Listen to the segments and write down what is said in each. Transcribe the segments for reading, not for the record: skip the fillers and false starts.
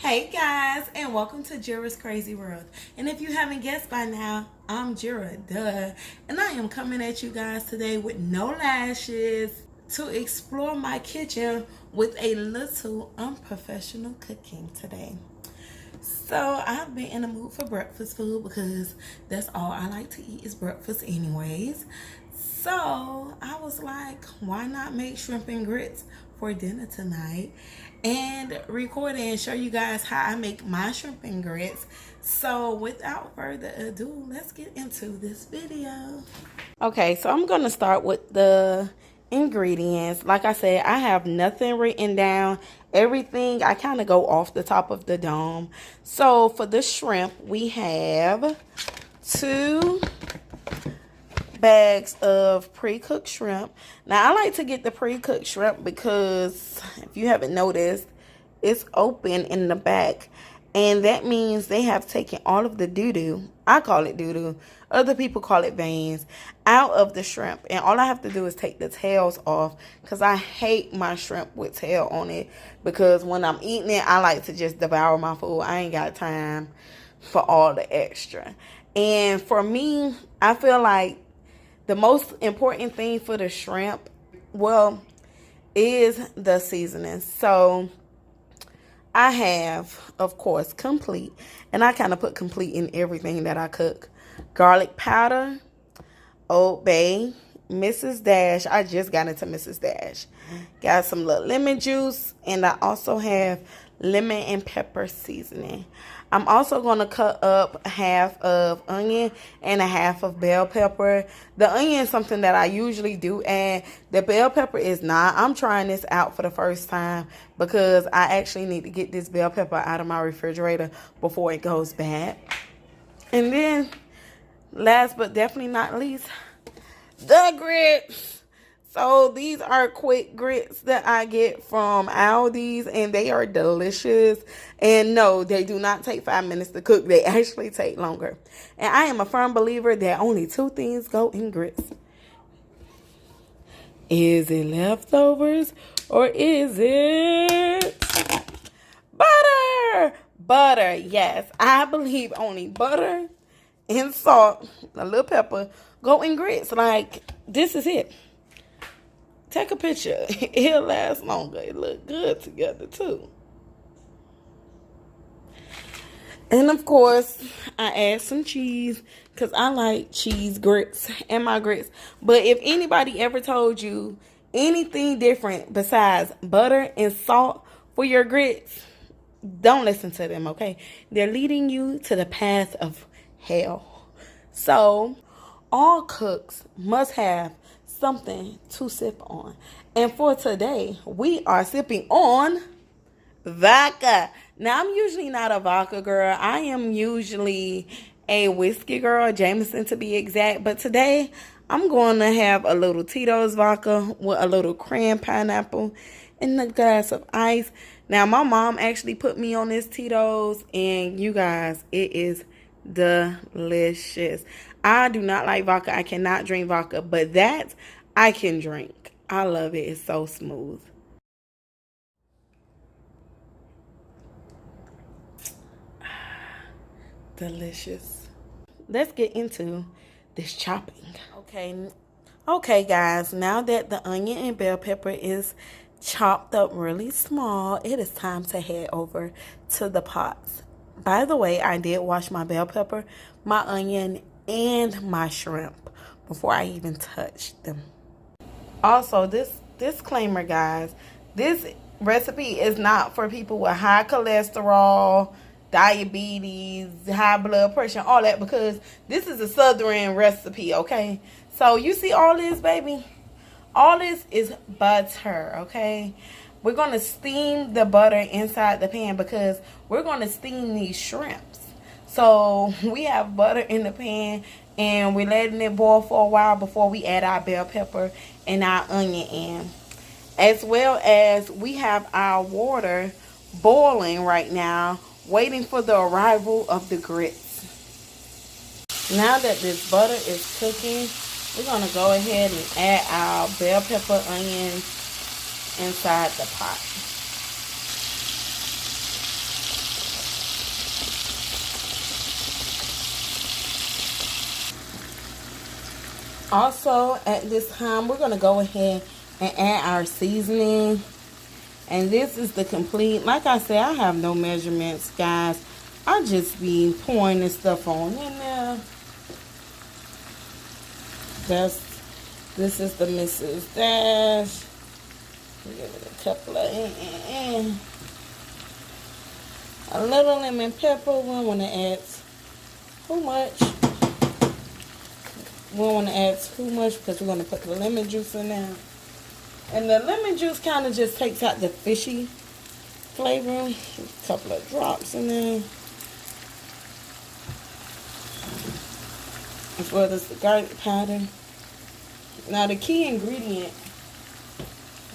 Hey guys, and welcome to Gera's Crazy World. And if you haven't guessed by now, I'm Gera, duh. And I am coming at you guys today with no lashes to explore my kitchen with a little unprofessional cooking today. So I've been in the mood for breakfast food because that's all I like to eat is breakfast anyways. So I was like, why not make shrimp and grits for dinner tonight and record it and show you guys how I make my shrimp and grits. So without further ado, let's get into this video. Okay, so I'm gonna start with the ingredients. Like I said, I have nothing written down. Everything I kind of go off the top of the dome. So for the shrimp, we have 2 bags of pre-cooked shrimp. Now I like to get the pre-cooked shrimp because if you haven't noticed, it's open in the back, and that means they have taken all of the doo-doo, I call it doo-doo, other people call it veins, out of the shrimp. And all I have to do is take the tails off, because I hate my shrimp with tail on it, because when I'm eating it, I like to just devour my food. I ain't got time for all the extra. And for me, I feel like the most important thing for the shrimp, well, is the seasoning. So I have, of course, complete, and I kind of put complete in everything that I cook. Garlic powder, Old Bay, Mrs. Dash. I just got into Mrs. Dash. Got some little lemon juice, and I also have lemon and pepper seasoning. I'm also going to cut up half of onion and a half of bell pepper. The onion is something that I usually do add. The bell pepper is not. I'm trying this out for the first time because I actually need to get this bell pepper out of my refrigerator before it goes bad. And then, last but definitely not least, the grits. So these are quick grits that I get from Aldi's, and they are delicious. And no, they do not take 5 minutes to cook. They actually take longer. And I am a firm believer that only 2 things go in grits. Is it leftovers or is it butter? Butter, yes. I believe only butter and salt, a little pepper, go in grits. Like, this is it. Take a picture. It'll last longer. It look good together too. And of course, I add some cheese because I like cheese grits in my grits. But if anybody ever told you anything different besides butter and salt for your grits, don't listen to them, okay? They're leading you to the path of hell. So, all cooks must have something to sip on. And for today, we are sipping on vodka. Now, I'm usually not a vodka girl. I am usually a whiskey girl, Jameson to be exact. But today, I'm going to have a little Tito's vodka with a little cran pineapple and a glass of ice. Now, my mom actually put me on this Tito's, and you guys, it is delicious. I do not like vodka. I cannot drink vodka, but that I can drink. I love it. It's so smooth. Delicious. Let's get into this chopping. Okay, guys. Now that the onion and bell pepper is chopped up really small, it is time to head over to the pots. By the way, I did wash my bell pepper, my onion, and my shrimp before I even touched them. Also, this disclaimer, guys, this recipe is not for people with high cholesterol, diabetes, high blood pressure, all that, because this is a southern recipe, okay? So you see all this, baby? All this is butter, okay? We're going to steam the butter inside the pan because we're going to steam these shrimps. So we have butter in the pan, and we're letting it boil for a while before we add our bell pepper and our onion in. As well as we have our water boiling right now, waiting for the arrival of the grits. Now that this butter is cooking, we're going to go ahead and add our bell pepper, onions inside the pot. Also, at this time, we're going to go ahead and add our seasoning. And this is the complete, like I said, I have no measurements, guys. I just be pouring this stuff on in there. This is the Mrs. Dash. Give it a couple of a little lemon pepper. We don't want to add too much. We don't want to add too much because we're going to put the lemon juice in there. And the lemon juice kind of just takes out the fishy flavor. A couple of drops in there. As well as the garlic powder. Now the key ingredient,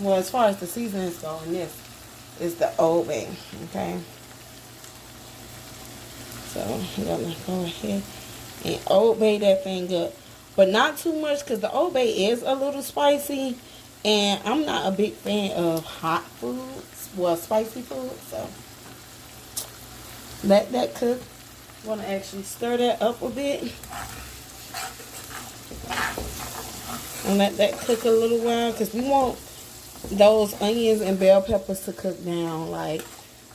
well, as far as the seasonings go in this, is the Old Bay. Okay. So I'm going to go ahead and Old Bay that thing up. But not too much because the Old Bay is a little spicy. And I'm not a big fan of hot foods. Well, spicy food. So let that cook. Want to actually stir that up a bit. And let that cook a little while. Because we want those onions and bell peppers to cook down. Like,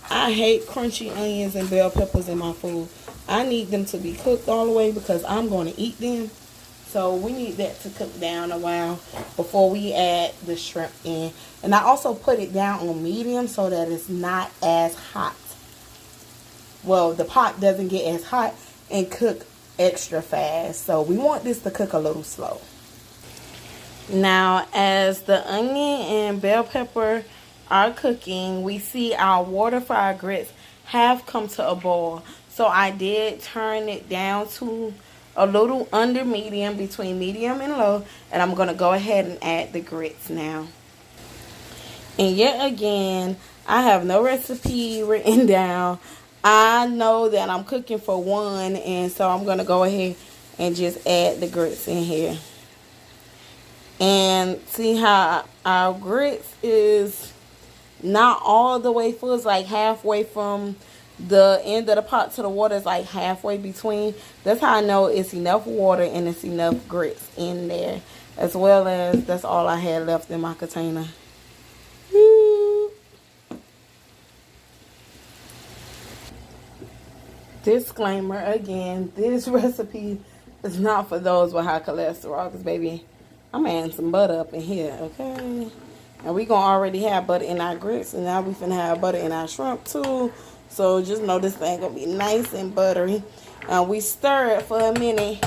I hate crunchy onions and bell peppers in my food. I need them to be cooked all the way because I'm going to eat them. So we need that to cook down a while before we add the shrimp in. And I also put it down on medium so that it's not as hot. Well, the pot doesn't get as hot and cook extra fast. So we want this to cook a little slow. Now, as the onion and bell pepper are cooking, we see our water for our grits have come to a boil. So I did turn it down to a little under medium, between medium and low, and I'm going to go ahead and add the grits now. And yet again, I have no recipe written down. I know that I'm cooking for one, and so I'm going to go ahead and just add the grits in here. And see how our grits is not all the way full. It's like halfway from the end of the pot to the water is like halfway between. That's how I know it's enough water and it's enough grits in there. As well as that's all I had left in my container. Woo. Disclaimer again, this recipe is not for those with high cholesterol. Because baby, I'm adding some butter up in here, okay? And we gonna already have butter in our grits. And now we finna have butter in our shrimp too. So just know this thing gonna be nice and buttery. We stir it for a minute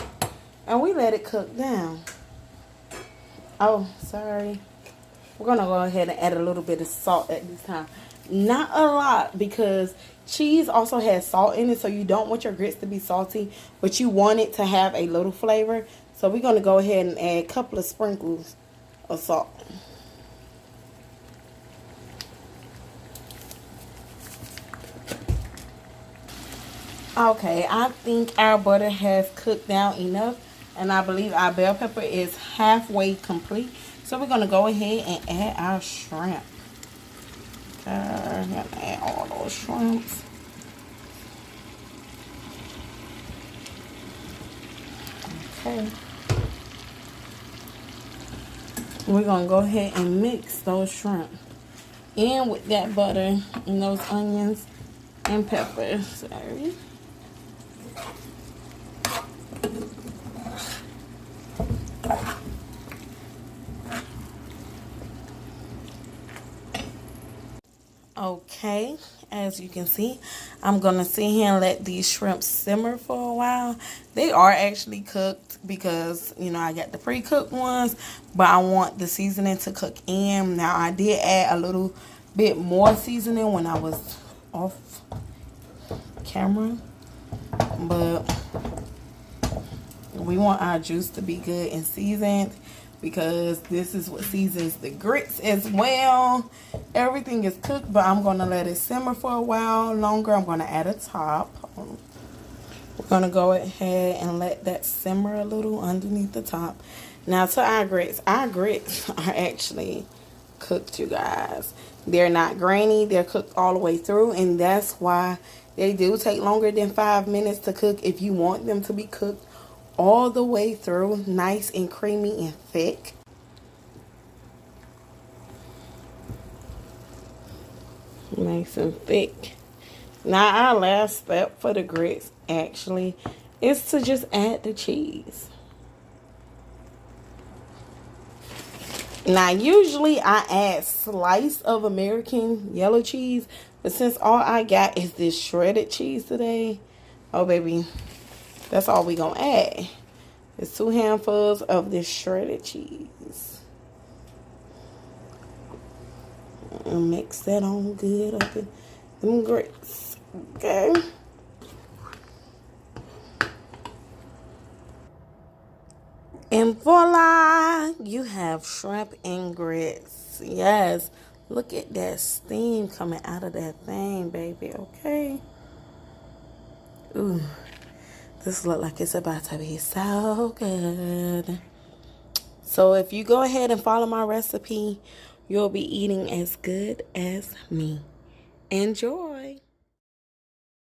and we let it cook down. Oh, sorry. We're gonna go ahead and add a little bit of salt at this time. Not a lot because cheese also has salt in it, so you don't want your grits to be salty, but you want it to have a little flavor. So we're gonna go ahead and add a couple of sprinkles of salt. Okay, I think our butter has cooked down enough, and I believe our bell pepper is halfway complete. So we're going to go ahead and add our shrimp. Okay, I'm going to add all those shrimps. Okay. We're going to go ahead and mix those shrimp in with that butter and those onions and peppers. Sorry. Okay, as you can see, I'm going to sit here and let these shrimp simmer for a while. They are actually cooked because, you know, I got the pre-cooked ones, but I want the seasoning to cook in. Now, I did add a little bit more seasoning when I was off camera, but we want our juice to be good and seasoned, because this is what seasons the grits as well. Everything is cooked, but I'm going to let it simmer for a while longer. I'm going to add a top. We're going to go ahead and let that simmer a little underneath the top. Now to our grits are actually cooked, you guys. They're not grainy. They're cooked all the way through, and that's why they do take longer than 5 minutes to cook if you want them to be cooked all the way through, nice and creamy and thick. Nice and thick. Now, our last step for the grits, actually, is to just add the cheese. Now, usually I add slice of American yellow cheese, but since all I got is this shredded cheese today, oh, baby, that's all we gonna add. It's 2 handfuls of this shredded cheese. And mix that on good up in them grits. Okay. And voila, you have shrimp and grits. Yes. Look at that steam coming out of that thing, baby. Okay. Ooh. This look like it's about to be so good. So if you go ahead and follow my recipe, you'll be eating as good as me. Enjoy.